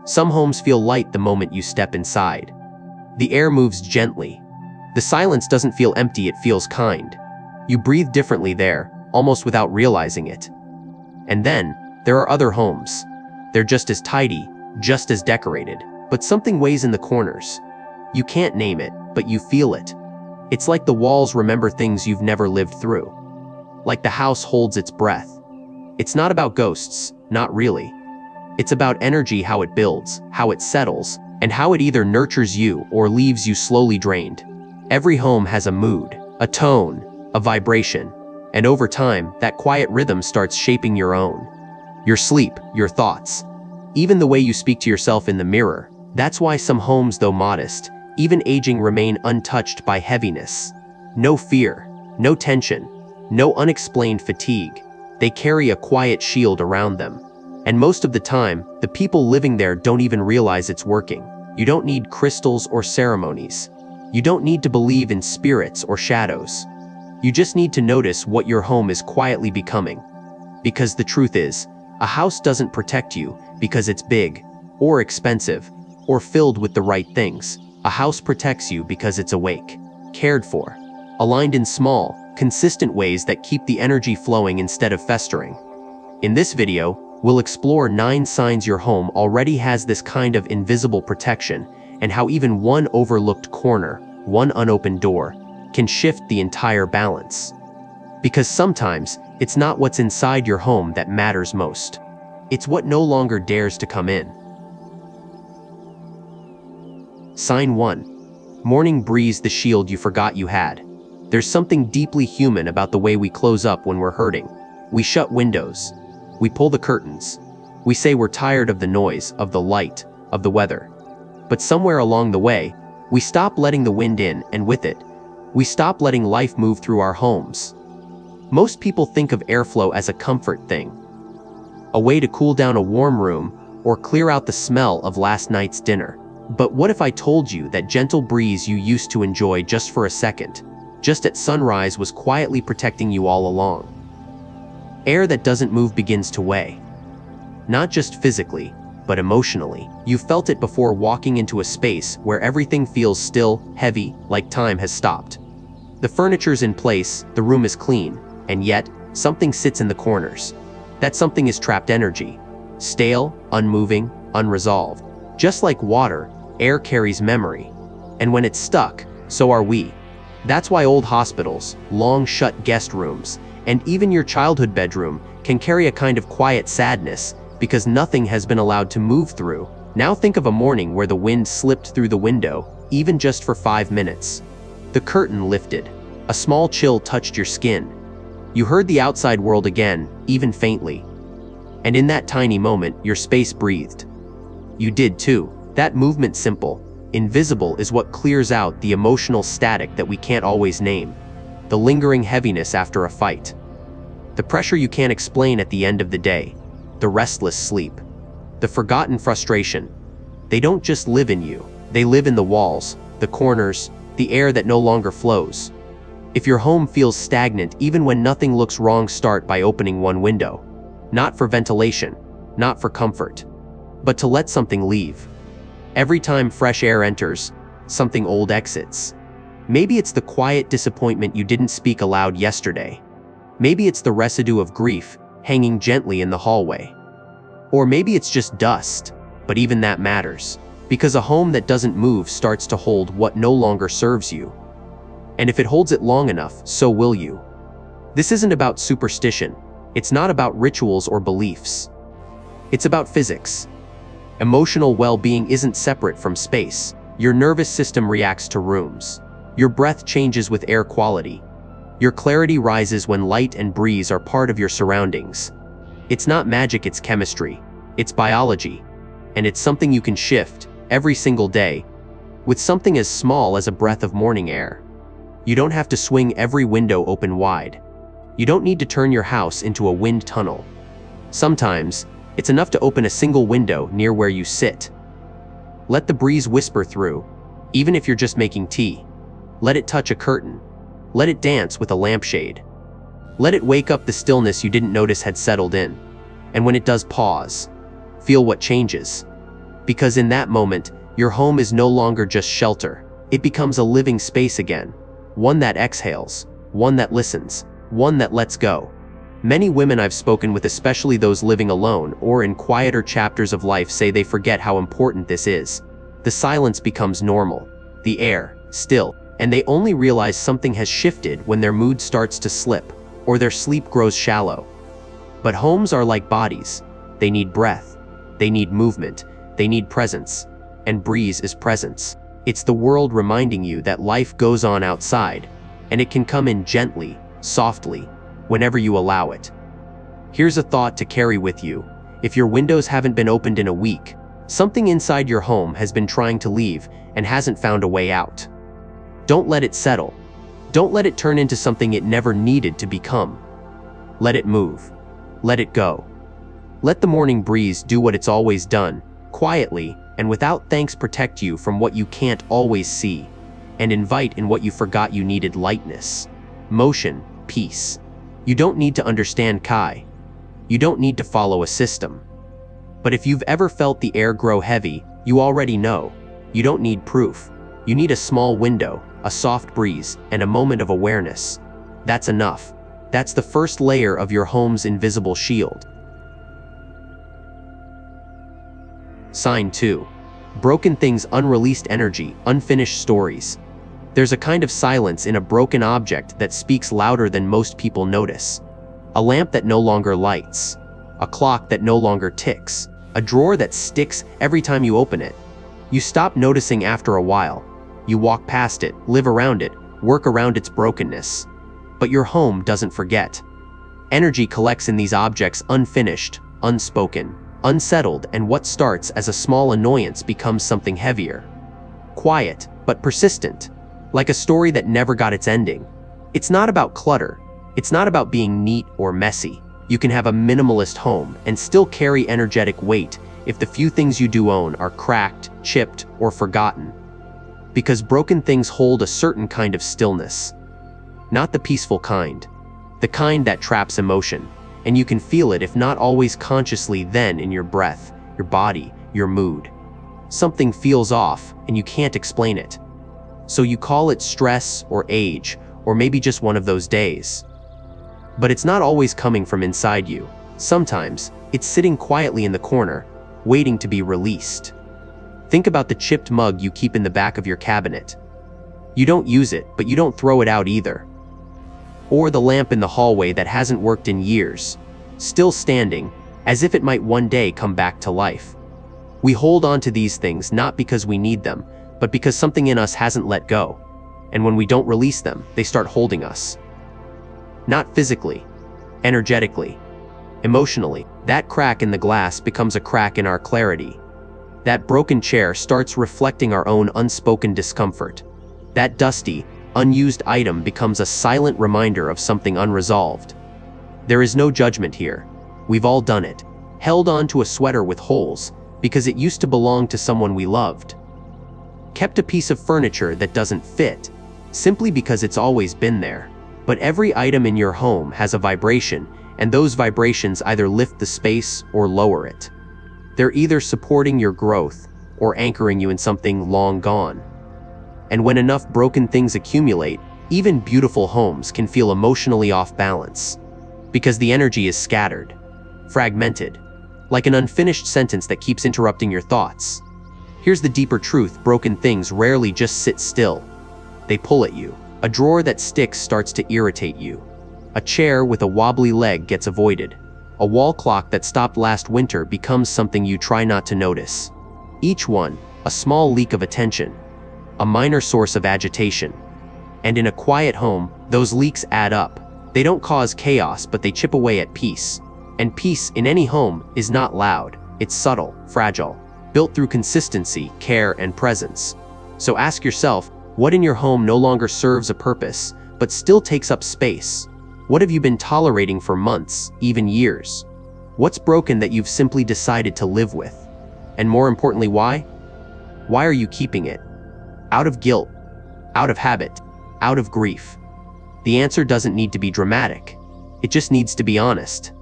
Some homes feel light the moment you step inside. The air moves gently. The silence doesn't feel empty, it feels kind. You breathe differently there, almost without realizing it. And then, there are other homes. They're just as tidy, just as decorated, but something weighs in the corners. You can't name it, but you feel it. It's like the walls remember things you've never lived through. Like the house holds its breath. It's not about ghosts, not really. It's about energy, how it builds, how it settles, and how it either nurtures you or leaves you slowly drained. Every home has a mood, a tone, a vibration, and over time, that quiet rhythm starts shaping your own. Your sleep, your thoughts, even the way you speak to yourself in the mirror. That's why some homes, though modest, even aging, remain untouched by heaviness. No fear, no tension, no unexplained fatigue. They carry a quiet shield around them. And most of the time, the people living there don't even realize it's working. You don't need crystals or ceremonies. You don't need to believe in spirits or shadows. You just need to notice what your home is quietly becoming. Because the truth is, a house doesn't protect you because it's big, or expensive, or filled with the right things. A house protects you because it's awake, cared for, aligned in small, consistent ways that keep the energy flowing instead of festering. In this video, we'll explore 9 signs your home already has this kind of invisible protection, and how even one overlooked corner, one unopened door, can shift the entire balance. Because sometimes, it's not what's inside your home that matters most. It's what no longer dares to come in. Sign 1. Morning breeze, the shield you forgot you had. There's something deeply human about the way we close up when we're hurting. We shut windows. We pull the curtains. We say we're tired of the noise, of the light, of the weather. But somewhere along the way, we stop letting the wind in, and with it, we stop letting life move through our homes. Most people think of airflow as a comfort thing, a way to cool down a warm room or clear out the smell of last night's dinner. But what if I told you that gentle breeze you used to enjoy just for a second, just at sunrise, was quietly protecting you all along? Air that doesn't move begins to weigh. Not just physically, but emotionally. You felt it before walking into a space where everything feels still, heavy, like time has stopped. The furniture's in place, the room is clean, and yet, something sits in the corners. That something is trapped energy. Stale, unmoving, unresolved. Just like water, air carries memory. And when it's stuck, so are we. That's why old hospitals, long shut guest rooms, and even your childhood bedroom can carry a kind of quiet sadness, because nothing has been allowed to move through. Now think of a morning where the wind slipped through the window, even just for 5 minutes. The curtain lifted. A small chill touched your skin. You heard the outside world again, even faintly. And in that tiny moment, your space breathed. You did too. That movement, simple, invisible, is what clears out the emotional static that we can't always name. The lingering heaviness after a fight. The pressure you can't explain at the end of the day. The restless sleep. The forgotten frustration. They don't just live in you. They live in the walls, the corners, the air that no longer flows. If your home feels stagnant even when nothing looks wrong, start by opening one window. Not for ventilation, not for comfort, but to let something leave. Every time fresh air enters, something old exits. Maybe it's the quiet disappointment you didn't speak aloud yesterday. Maybe it's the residue of grief hanging gently in the hallway. Or maybe it's just dust, but even that matters. Because a home that doesn't move starts to hold what no longer serves you. And if it holds it long enough, so will you. This isn't about superstition. It's not about rituals or beliefs. It's about physics. Emotional well-being isn't separate from space. Your nervous system reacts to rooms. Your breath changes with air quality. Your clarity rises when light and breeze are part of your surroundings. It's not magic, it's chemistry. It's biology. And it's something you can shift every single day with something as small as a breath of morning air. You don't have to swing every window open wide. You don't need to turn your house into a wind tunnel. Sometimes, it's enough to open a single window near where you sit. Let the breeze whisper through, even if you're just making tea. Let it touch a curtain. Let it dance with a lampshade. Let it wake up the stillness you didn't notice had settled in. And when it does, pause. Feel what changes. Because in that moment, your home is no longer just shelter. It becomes a living space again. One that exhales, one that listens, one that lets go. Many women I've spoken with, especially those living alone or in quieter chapters of life, say they forget how important this is. The silence becomes normal, the air, still, and they only realize something has shifted when their mood starts to slip or their sleep grows shallow. But homes are like bodies. They need breath, they need movement, they need presence, and breeze is presence. It's the world reminding you that life goes on outside, and it can come in gently, softly, whenever you allow it. Here's a thought to carry with you. If your windows haven't been opened in a week, something inside your home has been trying to leave and hasn't found a way out. Don't let it settle. Don't let it turn into something it never needed to become. Let it move. Let it go. Let the morning breeze do what it's always done, quietly and without thanks. Protect you from what you can't always see, and invite in what you forgot you needed: lightness, motion, peace. You don't need to understand Kai. You don't need to follow a system. But if you've ever felt the air grow heavy, you already know. You don't need proof. You need a small window, a soft breeze, and a moment of awareness. That's enough. That's the first layer of your home's invisible shield. Sign 2. Broken things: unreleased energy, unfinished stories. There's a kind of silence in a broken object that speaks louder than most people notice. A lamp that no longer lights. A clock that no longer ticks. A drawer that sticks every time you open it. You stop noticing after a while. You walk past it, live around it, work around its brokenness. But your home doesn't forget. Energy collects in these objects, unfinished, unspoken, unsettled, and what starts as a small annoyance becomes something heavier. Quiet, but persistent. Like a story that never got its ending. It's not about clutter. It's not about being neat or messy. You can have a minimalist home and still carry energetic weight if the few things you do own are cracked, chipped, or forgotten. Because broken things hold a certain kind of stillness. Not the peaceful kind. The kind that traps emotion, and you can feel it, if not always consciously, then in your breath, your body, your mood. Something feels off, and you can't explain it. So you call it stress or age, or maybe just one of those days. But it's not always coming from inside you. Sometimes, it's sitting quietly in the corner, waiting to be released. Think about the chipped mug you keep in the back of your cabinet. You don't use it, but you don't throw it out either. Or the lamp in the hallway that hasn't worked in years, still standing, as if it might one day come back to life. We hold on to these things not because we need them, but because something in us hasn't let go. And when we don't release them, they start holding us. Not physically, energetically, emotionally. That crack in the glass becomes a crack in our clarity. That broken chair starts reflecting our own unspoken discomfort. That dusty, unused item becomes a silent reminder of something unresolved. There is no judgment here. We've all done it. Held on to a sweater with holes because it used to belong to someone we loved. Kept a piece of furniture that doesn't fit, simply because it's always been there. But every item in your home has a vibration, and those vibrations either lift the space or lower it. They're either supporting your growth or anchoring you in something long gone. And when enough broken things accumulate, even beautiful homes can feel emotionally off balance. Because the energy is scattered, fragmented, like an unfinished sentence that keeps interrupting your thoughts. Here's the deeper truth: broken things rarely just sit still. They pull at you. A drawer that sticks starts to irritate you. A chair with a wobbly leg gets avoided. A wall clock that stopped last winter becomes something you try not to notice. Each one, a small leak of attention, a minor source of agitation. And in a quiet home, those leaks add up. They don't cause chaos, but they chip away at peace. And peace in any home is not loud. It's subtle, fragile, built through consistency, care, and presence. So ask yourself, what in your home no longer serves a purpose, but still takes up space? What have you been tolerating for months, even years? What's broken that you've simply decided to live with? And more importantly, why? Why are you keeping it? Out of guilt, out of habit, out of grief. The answer doesn't need to be dramatic. It just needs to be honest.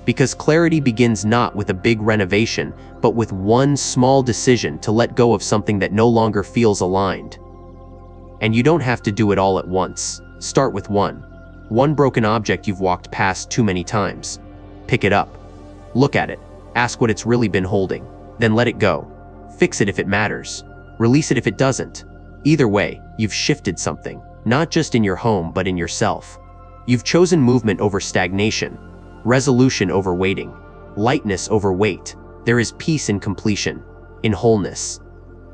Because clarity begins not with a big renovation, but with one small decision to let go of something that no longer feels aligned. And you don't have to do it all at once. Start with one broken object you've walked past too many times. Pick it up. Look at it. Ask what it's really been holding. Then let it go. Fix it if it matters. Release it if it doesn't. Either way, you've shifted something, not just in your home but in yourself. You've chosen movement over stagnation, resolution over waiting, lightness over weight. There is peace in completion, in wholeness,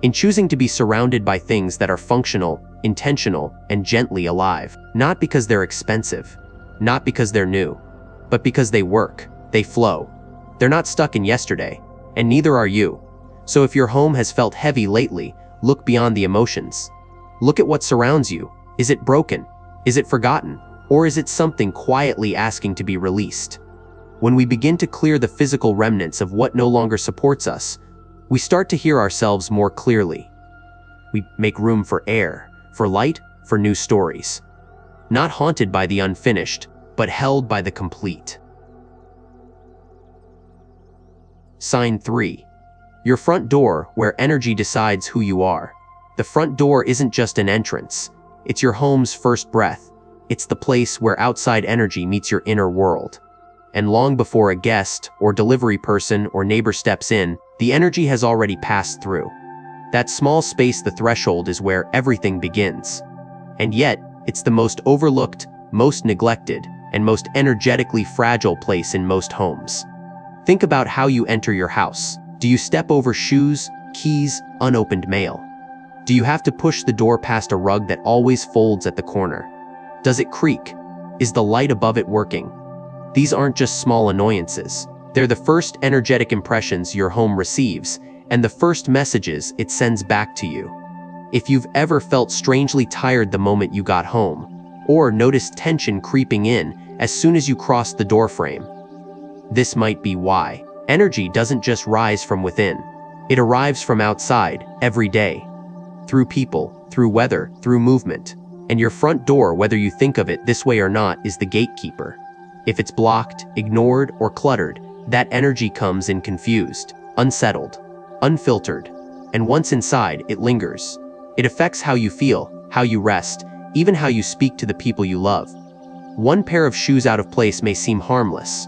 in choosing to be surrounded by things that are functional, intentional, and gently alive. Not because they're expensive, not because they're new, but because they work, they flow. They're not stuck in yesterday, and neither are you. So if your home has felt heavy lately, look beyond the emotions. Look at what surrounds you. Is it broken? Is it forgotten? Or is it something quietly asking to be released? When we begin to clear the physical remnants of what no longer supports us, we start to hear ourselves more clearly. We make room for air, for light, for new stories. Not haunted by the unfinished, but held by the complete. Sign 3. Your front door, where energy decides who you are. The front door isn't just an entrance. It's your home's first breath. It's the place where outside energy meets your inner world. And long before a guest, or delivery person, or neighbor steps in, the energy has already passed through. That small space, the threshold, is where everything begins. And yet, it's the most overlooked, most neglected, and most energetically fragile place in most homes. Think about how you enter your house. Do you step over shoes, keys, unopened mail? Do you have to push the door past a rug that always folds at the corner? Does it creak? Is the light above it working? These aren't just small annoyances. They're the first energetic impressions your home receives, and the first messages it sends back to you. If you've ever felt strangely tired the moment you got home, or noticed tension creeping in as soon as you crossed the doorframe, this might be why. Energy doesn't just rise from within. It arrives from outside, every day. Through people, through weather, through movement. And your front door, whether you think of it this way or not, is the gatekeeper. If it's blocked, ignored, or cluttered, that energy comes in confused, unsettled, unfiltered. And once inside, it lingers. It affects how you feel, how you rest, even how you speak to the people you love. One pair of shoes out of place may seem harmless,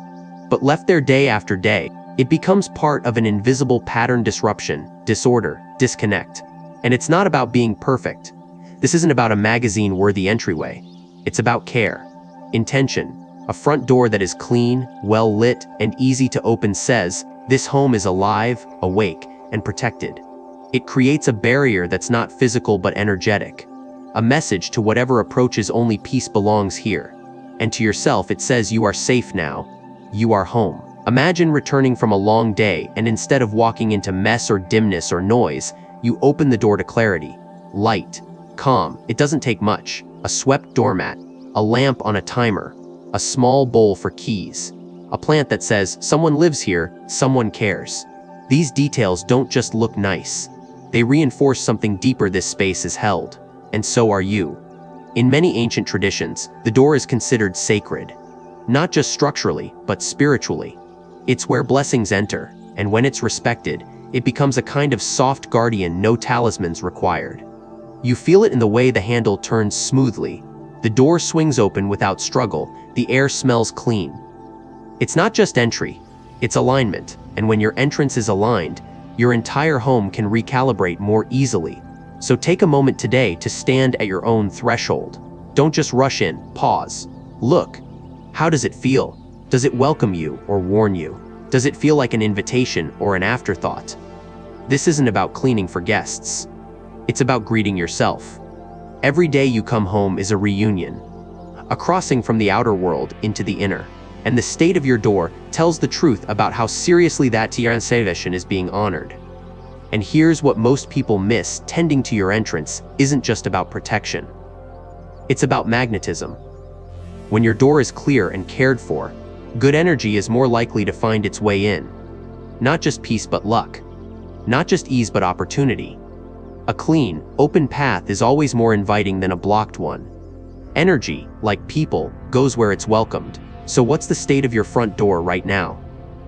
but left there day after day, it becomes part of an invisible pattern: disruption, disorder, disconnect. And it's not about being perfect. This isn't about a magazine-worthy entryway. It's about care, intention. A front door that is clean, well-lit, and easy to open says, this home is alive, awake, and protected. It creates a barrier that's not physical but energetic. A message to whatever approaches: only peace belongs here. And to yourself it says, you are safe now. You are home. Imagine returning from a long day, and instead of walking into mess or dimness or noise, you open the door to clarity, light, calm. It doesn't take much. A swept doormat, a lamp on a timer, a small bowl for keys, a plant that says, someone lives here, someone cares. These details don't just look nice. They reinforce something deeper: this space is held, and so are you. In many ancient traditions, the door is considered sacred, not just structurally, but spiritually. It's where blessings enter, and when it's respected, it becomes a kind of soft guardian, no talismans required. You feel it in the way the handle turns smoothly. The door swings open without struggle. The air smells clean. It's not just entry, it's alignment. And when your entrance is aligned, your entire home can recalibrate more easily. So take a moment today to stand at your own threshold. Don't just rush in, pause. Look. How does it feel? Does it welcome you or warn you? Does it feel like an invitation or an afterthought? This isn't about cleaning for guests. It's about greeting yourself. Every day you come home is a reunion, a crossing from the outer world into the inner. And the state of your door tells the truth about how seriously that transformation is being honored. And here's what most people miss: tending to your entrance isn't just about protection. It's about magnetism. When your door is clear and cared for, good energy is more likely to find its way in. Not just peace but luck. Not just ease but opportunity. A clean, open path is always more inviting than a blocked one. Energy, like people, goes where it's welcomed. So what's the state of your front door right now?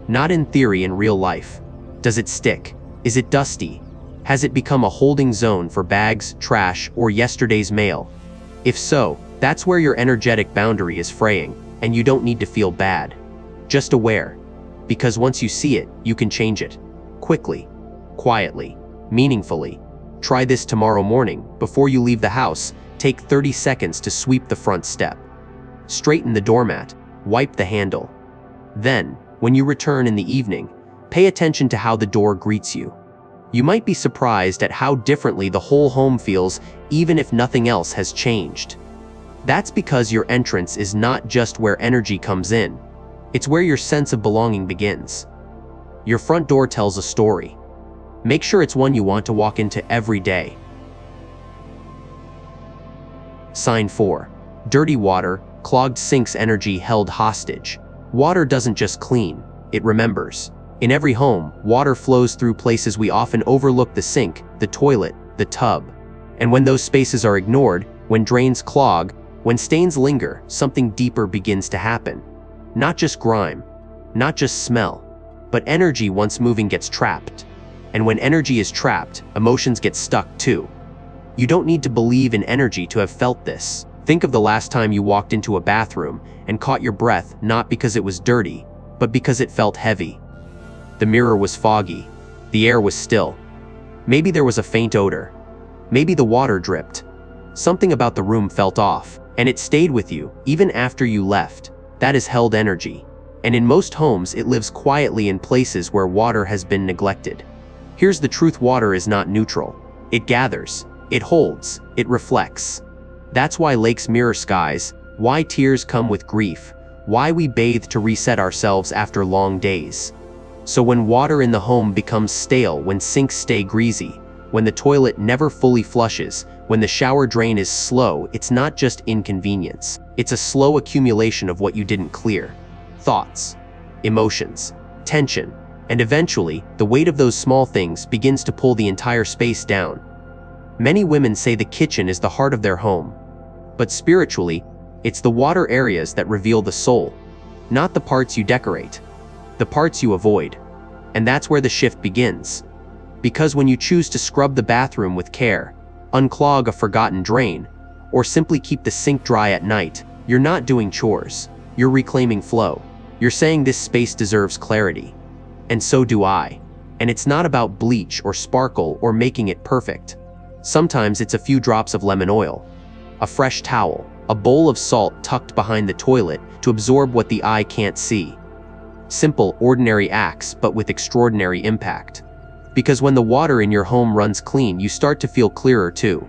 Not in theory, in real life. Does it stick? Is it dusty? Has it become a holding zone for bags, trash, or yesterday's mail? If so, that's where your energetic boundary is fraying, and you don't need to feel bad. Just aware. Because once you see it, you can change it. Quickly, quietly, meaningfully. Try this tomorrow morning. Before you leave the house, take 30 seconds to sweep the front step. Straighten the doormat, wipe the handle. Then, when you return in the evening, pay attention to how the door greets you. You might be surprised at how differently the whole home feels, even if nothing else has changed. That's because your entrance is not just where energy comes in. It's where your sense of belonging begins. Your front door tells a story. Make sure it's one you want to walk into every day. Sign 4. Dirty water, clogged sinks, energy held hostage. Water doesn't just clean, it remembers. In every home, water flows through places we often overlook: the sink, the toilet, the tub. And when those spaces are ignored, when drains clog, when stains linger, something deeper begins to happen. Not just grime, not just smell, but energy once moving gets trapped. And when energy is trapped, emotions get stuck too. You don't need to believe in energy to have felt this. Think of the last time you walked into a bathroom and caught your breath, not because it was dirty, but because it felt heavy. The mirror was foggy. The air was still. Maybe there was a faint odor. Maybe the water dripped. Something about the room felt off, and it stayed with you, even after you left. That is held energy. And in most homes, it lives quietly in places where water has been neglected. Here's the truth: water is not neutral. It gathers, it holds, it reflects. That's why lakes mirror skies, why tears come with grief, why we bathe to reset ourselves after long days. So when water in the home becomes stale, when sinks stay greasy, when the toilet never fully flushes, when the shower drain is slow, it's not just inconvenience. It's a slow accumulation of what you didn't clear. Thoughts, emotions, tension, and eventually, the weight of those small things begins to pull the entire space down. Many women say the kitchen is the heart of their home. But spiritually, it's the water areas that reveal the soul, not the parts you decorate, the parts you avoid. And that's where the shift begins. Because when you choose to scrub the bathroom with care, unclog a forgotten drain, or simply keep the sink dry at night, you're not doing chores. You're reclaiming flow. You're saying this space deserves clarity. And so do I. And it's not about bleach or sparkle or making it perfect. Sometimes it's a few drops of lemon oil, a fresh towel, a bowl of salt tucked behind the toilet to absorb what the eye can't see. Simple, ordinary acts, but with extraordinary impact. Because when the water in your home runs clean, you start to feel clearer too.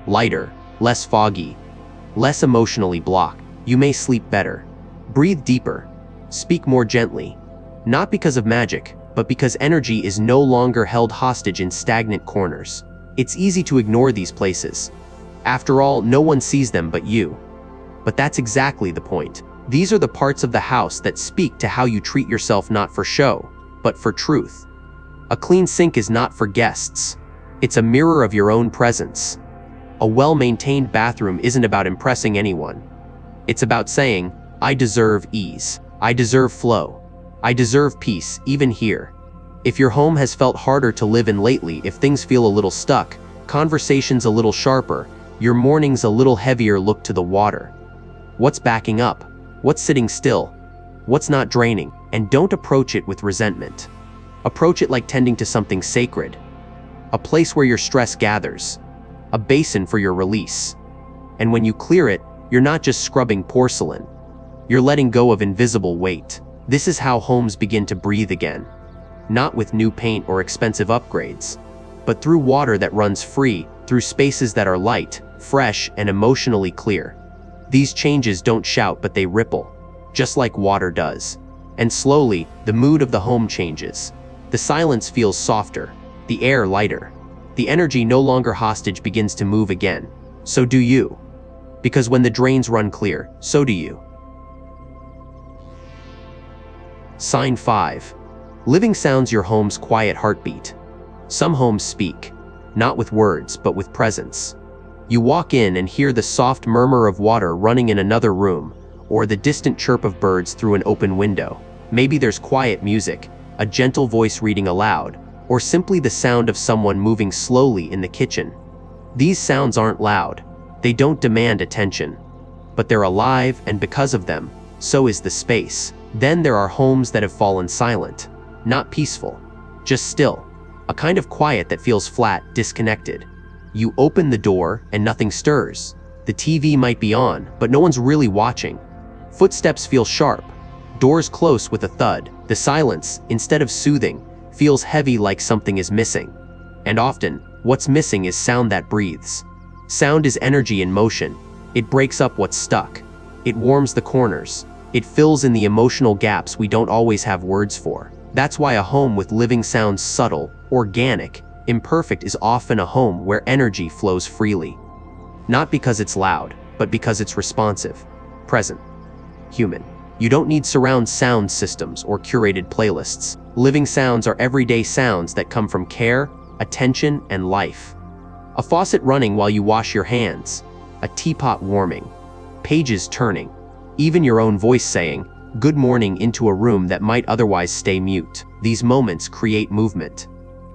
Lighter, less foggy, less emotionally blocked. You may sleep better, breathe deeper, speak more gently. Not because of magic, but because energy is no longer held hostage in stagnant corners. It's easy to ignore these places. After all, no one sees them but you. But that's exactly the point. These are the parts of the house that speak to how you treat yourself, not for show, but for truth. A clean sink is not for guests. It's a mirror of your own presence. A well-maintained bathroom isn't about impressing anyone. It's about saying, I deserve ease. I deserve flow. I deserve peace, even here. If your home has felt harder to live in lately, if things feel a little stuck, conversations a little sharper, your mornings a little heavier, look to the water. What's backing up? What's sitting still? What's not draining? And don't approach it with resentment. Approach it like tending to something sacred. A place where your stress gathers. A basin for your release. And when you clear it, you're not just scrubbing porcelain. You're letting go of invisible weight. This is how homes begin to breathe again. Not with new paint or expensive upgrades, but through water that runs free, through spaces that are light, fresh, and emotionally clear. These changes don't shout, but they ripple, just like water does. And slowly, the mood of the home changes. The silence feels softer, the air lighter. The energy no longer hostage begins to move again. So do you. Because when the drains run clear, so do you. Sign 5. Living sounds, your home's quiet heartbeat. Some homes speak, not with words, but with presence. You walk in and hear the soft murmur of water running in another room, or the distant chirp of birds through an open window. Maybe there's quiet music, a gentle voice reading aloud, or simply the sound of someone moving slowly in the kitchen. These sounds aren't loud. They don't demand attention. But they're alive, and because of them, so is the space. Then there are homes that have fallen silent. Not peaceful, just still. A kind of quiet that feels flat, disconnected. You open the door and nothing stirs. The TV might be on, but no one's really watching. Footsteps feel sharp. Doors close with a thud. The silence, instead of soothing, feels heavy, like something is missing. And often, what's missing is sound that breathes. Sound is energy in motion. It breaks up what's stuck. It warms the corners. It fills in the emotional gaps we don't always have words for. That's why a home with living sounds, subtle, organic, imperfect, is often a home where energy flows freely. Not because it's loud, but because it's responsive, present, human. You don't need surround sound systems or curated playlists. Living sounds are everyday sounds that come from care, attention, and life. A faucet running while you wash your hands, a teapot warming, pages turning, even your own voice saying, "Good morning," into a room that might otherwise stay mute. These moments create movement.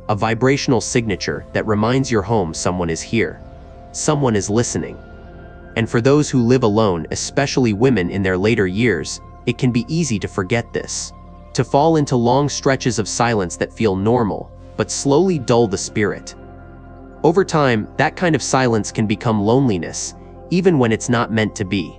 A vibrational signature that reminds your home someone is here. Someone is listening. And for those who live alone, especially women in their later years, it can be easy to forget this. To fall into long stretches of silence that feel normal, but slowly dull the spirit. Over time, that kind of silence can become loneliness, even when it's not meant to be.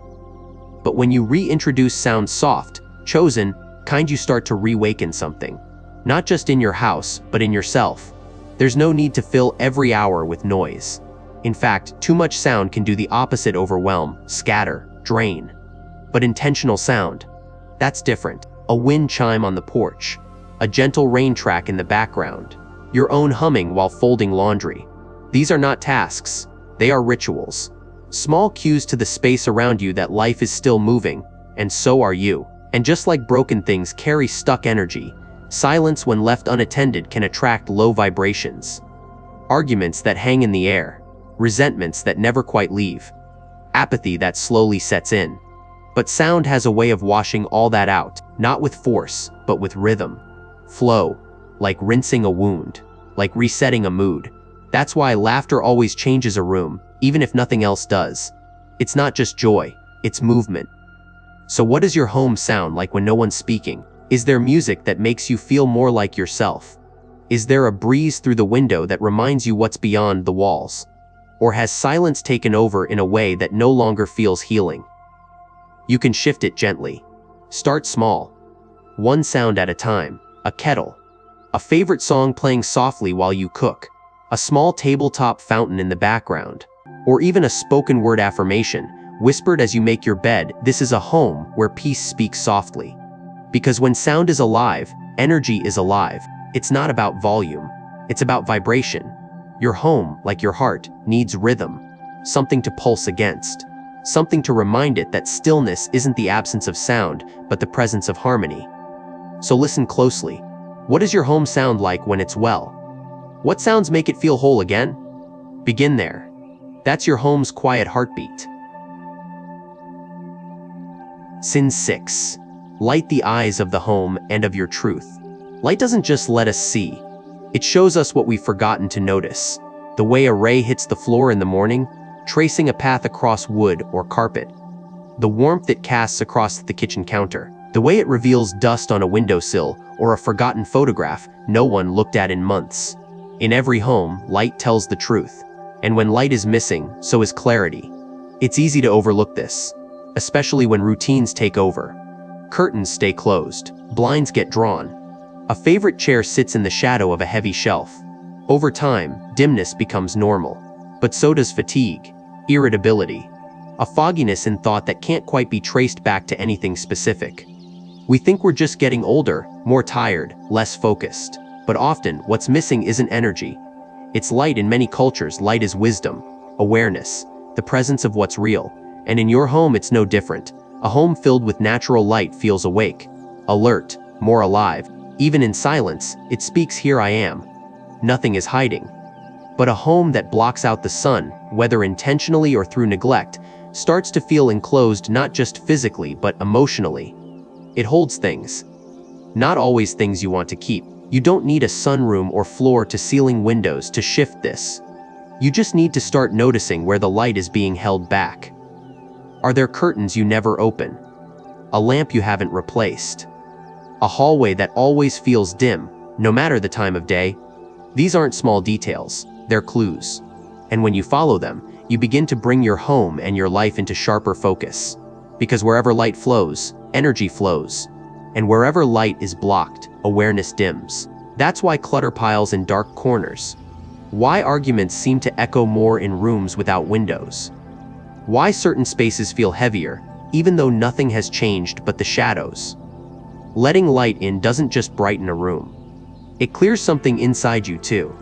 But when you reintroduce sound, soft, chosen, kind, you start to reawaken something. Not just in your house, but in yourself. There's no need to fill every hour with noise. In fact, too much sound can do the opposite: overwhelm, scatter, drain. But intentional sound, that's different. A wind chime on the porch, a gentle rain track in the background, your own humming while folding laundry. These are not tasks, they are rituals. Small cues to the space around you that life is still moving, and so are you. And just like broken things carry stuck energy, silence when left unattended can attract low vibrations. Arguments that hang in the air, resentments that never quite leave, apathy that slowly sets in. But sound has a way of washing all that out, not with force, but with rhythm. Flow, like rinsing a wound, like resetting a mood. That's why laughter always changes a room, even if nothing else does. It's not just joy, it's movement. So what does your home sound like when no one's speaking? Is there music that makes you feel more like yourself? Is there a breeze through the window that reminds you what's beyond the walls? Or has silence taken over in a way that no longer feels healing? You can shift it gently. Start small. One sound at a time. A kettle. A favorite song playing softly while you cook. A small tabletop fountain in the background. Or even a spoken word affirmation, whispered as you make your bed. This is a home where peace speaks softly. Because when sound is alive, energy is alive. It's not about volume. It's about vibration. Your home, like your heart, needs rhythm. Something to pulse against. Something to remind it that stillness isn't the absence of sound, but the presence of harmony. So listen closely. What does your home sound like when it's well? What sounds make it feel whole again? Begin there. That's your home's quiet heartbeat. Sin 6. Light the eyes of the home and of your truth. Light doesn't just let us see. It shows us what we've forgotten to notice. The way a ray hits the floor in the morning, tracing a path across wood or carpet. The warmth it casts across the kitchen counter. The way it reveals dust on a windowsill or a forgotten photograph no one looked at in months. In every home, light tells the truth. And when light is missing, so is clarity. It's easy to overlook this, especially when routines take over. Curtains stay closed, blinds get drawn. A favorite chair sits in the shadow of a heavy shelf. Over time, dimness becomes normal. But so does fatigue, irritability, a fogginess in thought that can't quite be traced back to anything specific. We think we're just getting older, more tired, less focused. But often, what's missing isn't energy. It's light. In many cultures, light is wisdom, awareness, the presence of what's real. And in your home, it's no different. A home filled with natural light feels awake, alert, more alive. Even in silence, it speaks, "Here I am." Nothing is hiding. But a home that blocks out the sun, whether intentionally or through neglect, starts to feel enclosed not just physically but emotionally. It holds things. Not always things you want to keep. You don't need a sunroom or floor-to-ceiling windows to shift this. You just need to start noticing where the light is being held back. Are there curtains you never open? A lamp you haven't replaced? A hallway that always feels dim, no matter the time of day? These aren't small details, they're clues. And when you follow them, you begin to bring your home and your life into sharper focus. Because wherever light flows, energy flows. And wherever light is blocked, awareness dims. That's why clutter piles in dark corners. Why arguments seem to echo more in rooms without windows. Why certain spaces feel heavier, even though nothing has changed but the shadows. Letting light in doesn't just brighten a room. It clears something inside you too.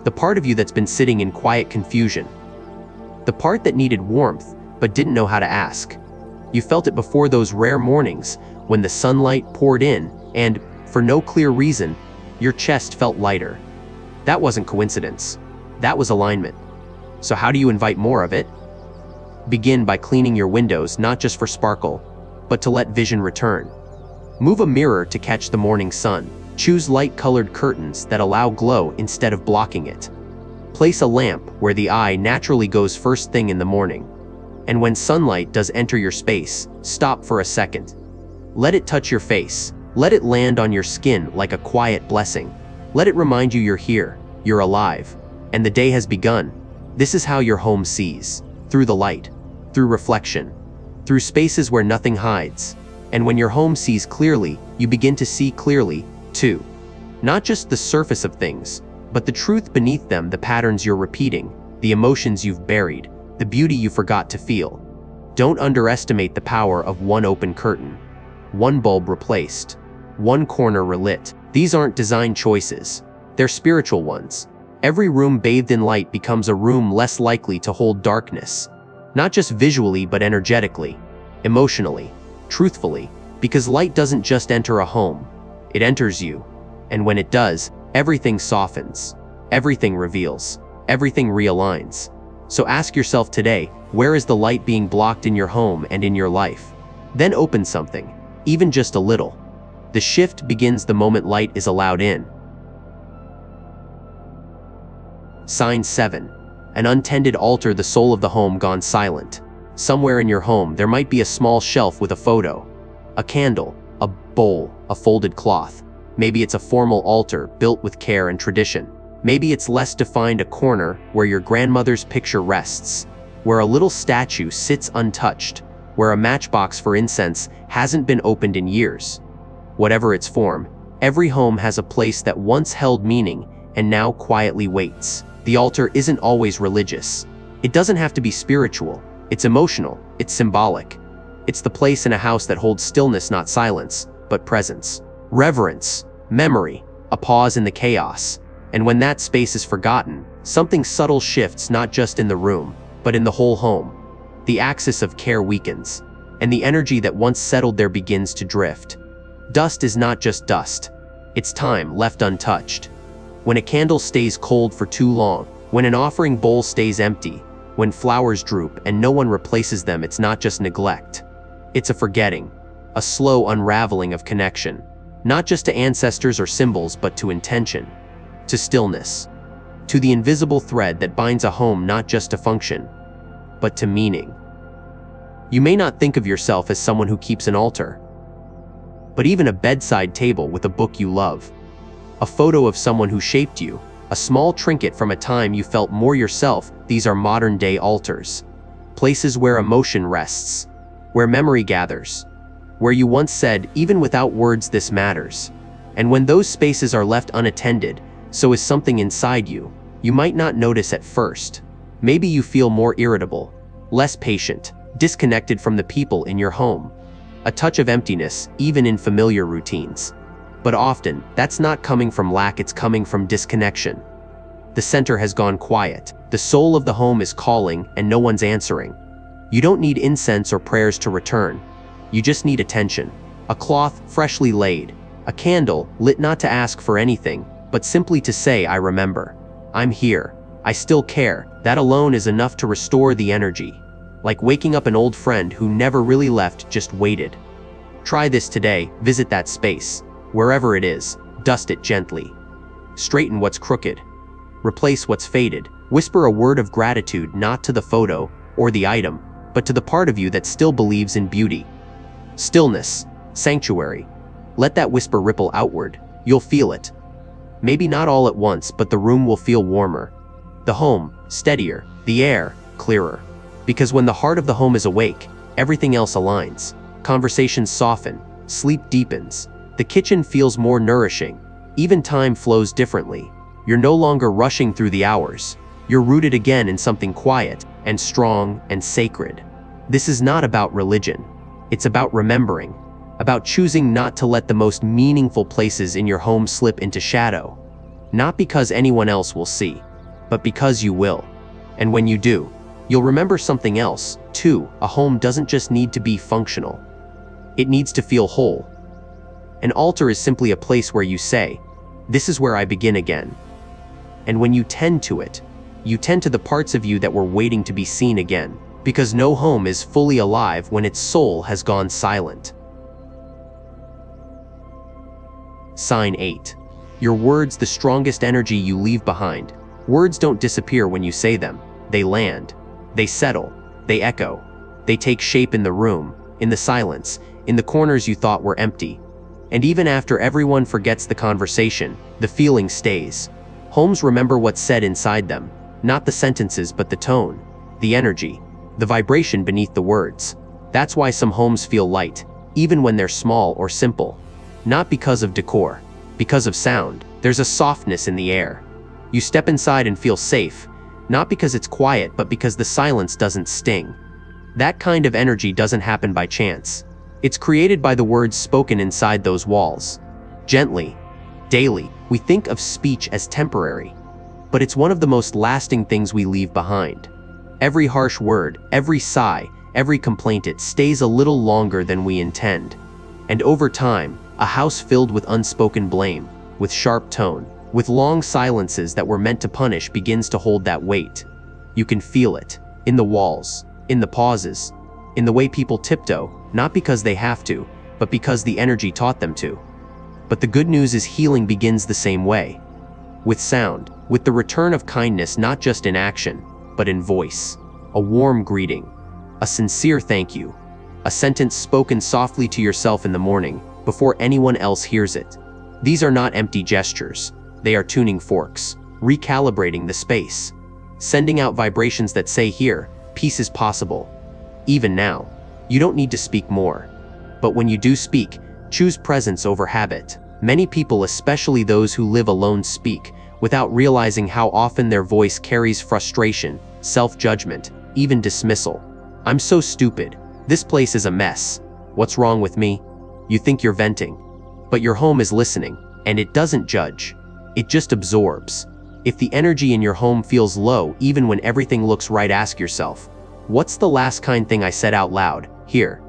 The part of you that's been sitting in quiet confusion. The part that needed warmth, but didn't know how to ask. You felt it before those rare mornings, when the sunlight poured in, and, for no clear reason, your chest felt lighter. That wasn't coincidence. That was alignment. So how do you invite more of it? Begin by cleaning your windows not just for sparkle, but to let vision return. Move a mirror to catch the morning sun. Choose light-colored curtains that allow glow instead of blocking it. Place a lamp where the eye naturally goes first thing in the morning. And when sunlight does enter your space, stop for a second. Let it touch your face. Let it land on your skin like a quiet blessing. Let it remind you you're here, you're alive, and the day has begun. This is how your home sees. Through the light, through reflection, through spaces where nothing hides. And when your home sees clearly, you begin to see clearly, too. Not just the surface of things, but the truth beneath them, the patterns you're repeating, the emotions you've buried, the beauty you forgot to feel. Don't underestimate the power of one open curtain, one bulb replaced, one corner relit. These aren't design choices, they're spiritual ones. Every room bathed in light becomes a room less likely to hold darkness. Not just visually but energetically, emotionally, truthfully, because light doesn't just enter a home, it enters you. And when it does, everything softens, everything reveals, everything realigns. So ask yourself today, where is the light being blocked in your home and in your life? Then open something, even just a little. The shift begins the moment light is allowed in. Sign 7. An untended altar, the soul of the home gone silent. Somewhere in your home, there might be a small shelf with a photo, a candle, a bowl, a folded cloth. Maybe it's a formal altar built with care and tradition. Maybe it's less defined, a corner where your grandmother's picture rests, where a little statue sits untouched, where a matchbox for incense hasn't been opened in years. Whatever its form, every home has a place that once held meaning and now quietly waits. The altar isn't always religious. It doesn't have to be spiritual. It's emotional. It's symbolic. It's the place in a house that holds stillness, not silence, but presence. Reverence, memory, a pause in the chaos. And when that space is forgotten, something subtle shifts, not just in the room, but in the whole home. The axis of care weakens, and the energy that once settled there begins to drift. Dust is not just dust. It's time left untouched. When a candle stays cold for too long, when an offering bowl stays empty, when flowers droop and no one replaces them, it's not just neglect. It's a forgetting, a slow unraveling of connection, not just to ancestors or symbols, but to intention, to stillness, to the invisible thread that binds a home not just to function, but to meaning. You may not think of yourself as someone who keeps an altar, but even a bedside table with a book you love, a photo of someone who shaped you, a small trinket from a time you felt more yourself, these are modern-day altars. Places where emotion rests, where memory gathers, where you once said, even without words, this matters. And when those spaces are left unattended, so is something inside you. You might not notice at first. Maybe you feel more irritable, less patient, disconnected from the people in your home. A touch of emptiness, even in familiar routines. But often, that's not coming from lack, it's coming from disconnection. The center has gone quiet. The soul of the home is calling and no one's answering. You don't need incense or prayers to return. You just need attention. A cloth freshly laid. A candle lit not to ask for anything, but simply to say, I remember. I'm here. I still care. That alone is enough to restore the energy. like waking up an old friend who never really left, just waited. Try this today. Visit that space. Wherever it is, dust it gently. Straighten what's crooked. Replace what's faded. Whisper a word of gratitude, not to the photo or the item, but to the part of you that still believes in beauty. Stillness, sanctuary. Let that whisper ripple outward. You'll feel it. Maybe not all at once, but the room will feel warmer. The home, steadier. The air, clearer. Because when the heart of the home is awake, everything else aligns. Conversations soften. Sleep deepens. The kitchen feels more nourishing. Even time flows differently. You're no longer rushing through the hours. You're rooted again in something quiet and strong and sacred. This is not about religion. It's about remembering. About choosing not to let the most meaningful places in your home slip into shadow. Not because anyone else will see, but because you will. And when you do, you'll remember something else, too. A home doesn't just need to be functional. It needs to feel whole. An altar is simply a place where you say, "This is where I begin again." And when you tend to it, you tend to the parts of you that were waiting to be seen again. Because no home is fully alive when its soul has gone silent. Sign 8. Your words, the strongest energy you leave behind. Words don't disappear when you say them. They land. They settle. They echo. They take shape in the room, in the silence, in the corners you thought were empty. And even after everyone forgets the conversation, the feeling stays. Homes remember what's said inside them. Not the sentences, but the tone, the energy, the vibration beneath the words. That's why some homes feel light, even when they're small or simple. Not because of decor, because of sound. There's a softness in the air. You step inside and feel safe, not because it's quiet, but because the silence doesn't sting. That kind of energy doesn't happen by chance. It's created by the words spoken inside those walls. Gently, daily. We think of speech as temporary, but it's one of the most lasting things we leave behind. Every harsh word, every sigh, every complaint, it stays a little longer than we intend. And over time, a house filled with unspoken blame, with sharp tone, with long silences that were meant to punish begins to hold that weight. You can feel it, in the walls, in the pauses, in the way people tiptoe, not because they have to, but because the energy taught them to. But the good news is healing begins the same way. With sound, with the return of kindness, not just in action, but in voice. A warm greeting, a sincere thank you, a sentence spoken softly to yourself in the morning, before anyone else hears it. These are not empty gestures. They are tuning forks, recalibrating the space, sending out vibrations that say, here, peace is possible. Even now, you don't need to speak more. But when you do speak, choose presence over habit. Many people, especially those who live alone, speak without realizing how often their voice carries frustration, self-judgment, even dismissal. I'm so stupid. This place is a mess. What's wrong with me? You think you're venting. But your home is listening, and it doesn't judge. It just absorbs. If the energy in your home feels low, even when everything looks right, ask yourself, what's the last kind thing I said out loud, here?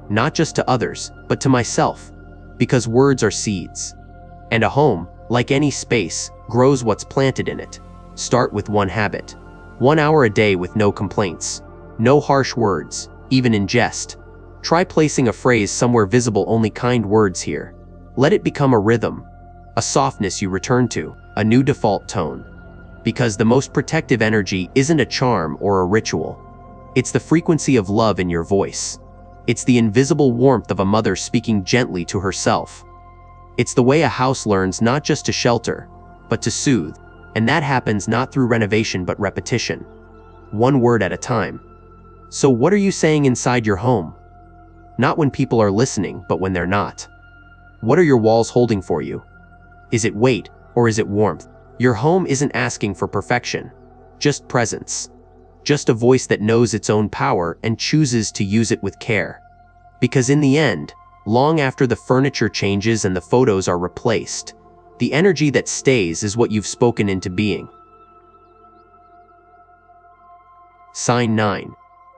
Not just to others, but to myself. Because words are seeds. And a home, like any space, grows what's planted in it. Start with one habit. 1 hour a day with no complaints. No harsh words, even in jest. Try placing a phrase somewhere visible, only kind words here. Let it become a rhythm, a softness you return to, a new default tone. Because the most protective energy isn't a charm or a ritual. It's the frequency of love in your voice. It's the invisible warmth of a mother speaking gently to herself. It's the way a house learns not just to shelter, but to soothe. And that happens not through renovation but repetition. One word at a time. So what are you saying inside your home? Not when people are listening, but when they're not. What are your walls holding for you? Is it weight, or is it warmth? Your home isn't asking for perfection, just presence. Just a voice that knows its own power and chooses to use it with care. Because in the end, long after the furniture changes and the photos are replaced, the energy that stays is what you've spoken into being. Sign 9.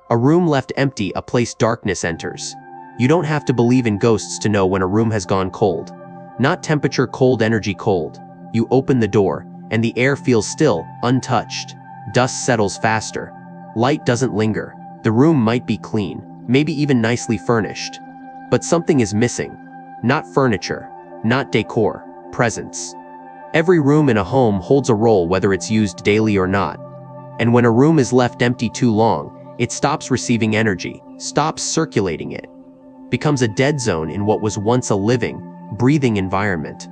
A room left empty, a place darkness enters. You don't have to believe in ghosts to know when a room has gone cold. Not temperature cold, energy cold. You open the door, and the air feels still, untouched. Dust settles faster. Light doesn't linger. The room might be clean, maybe even nicely furnished. But something is missing. Not furniture, not decor, presence. Every room in a home holds a role whether it's used daily or not. And when a room is left empty too long, it stops receiving energy, stops circulating it, becomes a dead zone in what was once a living, breathing environment.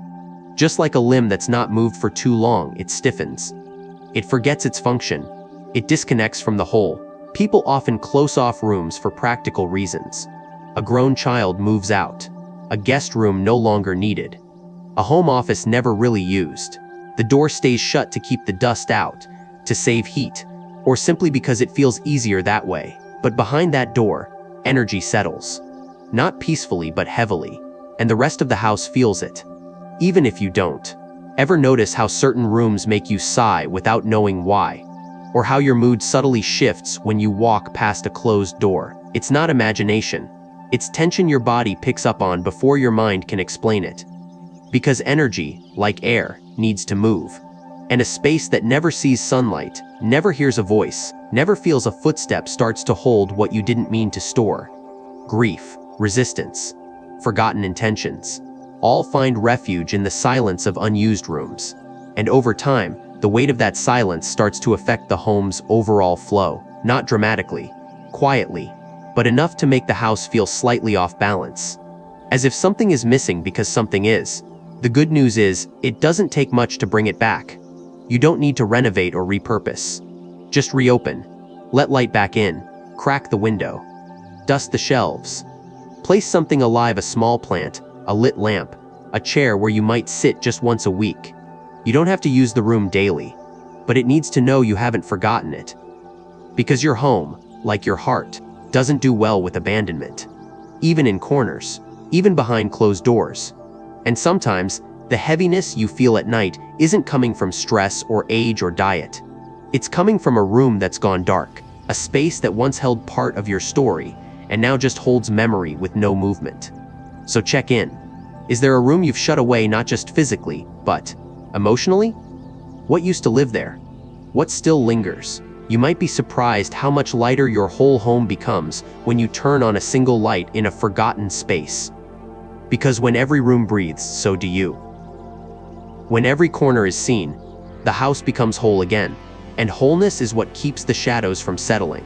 Just like a limb that's not moved for too long, it stiffens. It forgets its function. It disconnects from the whole. People often close off rooms for practical reasons. A grown child moves out. A guest room no longer needed. A home office never really used. The door stays shut to keep the dust out, to save heat, or simply because it feels easier that way. But behind that door, energy settles. Not peacefully, but heavily. And the rest of the house feels it. Even if you don't. Ever notice how certain rooms make you sigh without knowing why? Or how your mood subtly shifts when you walk past a closed door? It's not imagination. It's tension your body picks up on before your mind can explain it. Because energy, like air, needs to move. And a space that never sees sunlight, never hears a voice, never feels a footstep starts to hold what you didn't mean to store. Grief, resistance, forgotten intentions, all find refuge in the silence of unused rooms. And over time, the weight of that silence starts to affect the home's overall flow, not dramatically, quietly, but enough to make the house feel slightly off balance. As if something is missing because something is. The good news is, it doesn't take much to bring it back. You don't need to renovate or repurpose. Just reopen. Let light back in. Crack the window. Dust the shelves. Place something alive, a small plant, a lit lamp, a chair where you might sit just once a week. You don't have to use the room daily, but it needs to know you haven't forgotten it. Because your home, like your heart, doesn't do well with abandonment. Even in corners, even behind closed doors. And sometimes, the heaviness you feel at night isn't coming from stress or age or diet. It's coming from a room that's gone dark, a space that once held part of your story, and now just holds memory with no movement. So check in. Is there a room you've shut away, not just physically, but emotionally? What used to live there? What still lingers? You might be surprised how much lighter your whole home becomes when you turn on a single light in a forgotten space. Because when every room breathes, so do you. When every corner is seen, the house becomes whole again, and wholeness is what keeps the shadows from settling.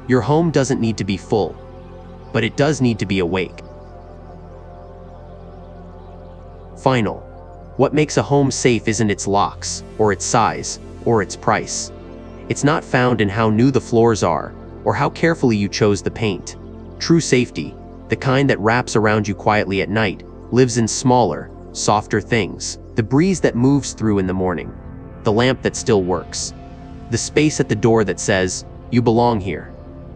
Your home doesn't need to be full, but it does need to be awake. Final. What makes a home safe isn't its locks, or its size, or its price. It's not found in how new the floors are, or how carefully you chose the paint. True safety, the kind that wraps around you quietly at night, lives in smaller, softer things. The breeze that moves through in the morning. The lamp that still works. The space at the door that says, "You belong here."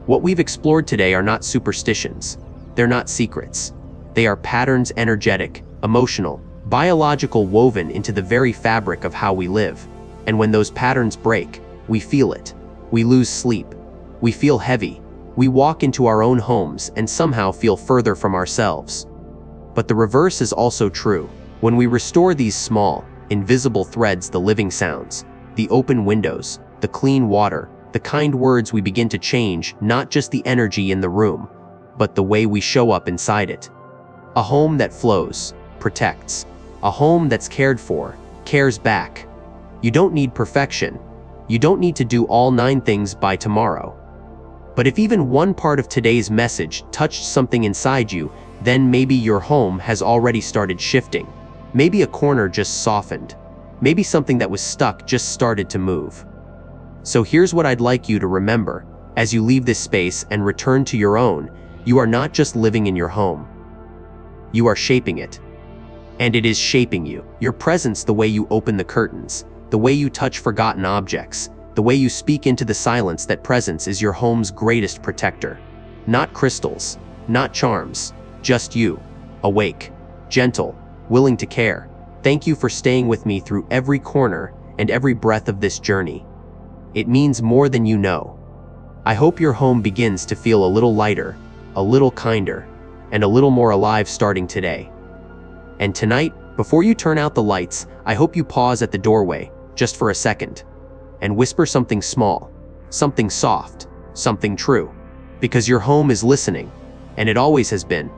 What we've explored today are not superstitions. They're not secrets. They are patterns, energetic, emotional, biological, woven into the very fabric of how we live. And when those patterns break, we feel it. We lose sleep. We feel heavy. We walk into our own homes and somehow feel further from ourselves. But the reverse is also true. When we restore these small, invisible threads, the living sounds, the open windows, the clean water, the kind words, we begin to change not just the energy in the room, but the way we show up inside it. A home that flows, protects. A home that's cared for, cares back. You don't need perfection. You don't need to do all 9 things by tomorrow. But if even one part of today's message touched something inside you, then maybe your home has already started shifting. Maybe a corner just softened. Maybe something that was stuck just started to move. So here's what I'd like you to remember. As you leave this space and return to your own, you are not just living in your home. You are shaping it. And it is shaping you. Your presence, the way you open the curtains, the way you touch forgotten objects, the way you speak into the silence, that presence is your home's greatest protector. Not crystals, not charms, just you. Awake, gentle, willing to care. Thank you for staying with me through every corner and every breath of this journey. It means more than you know. I hope your home begins to feel a little lighter, a little kinder, and a little more alive starting today. And tonight, before you turn out the lights, I hope you pause at the doorway, just for a second, and whisper something small, something soft, something true. Because your home is listening, and it always has been.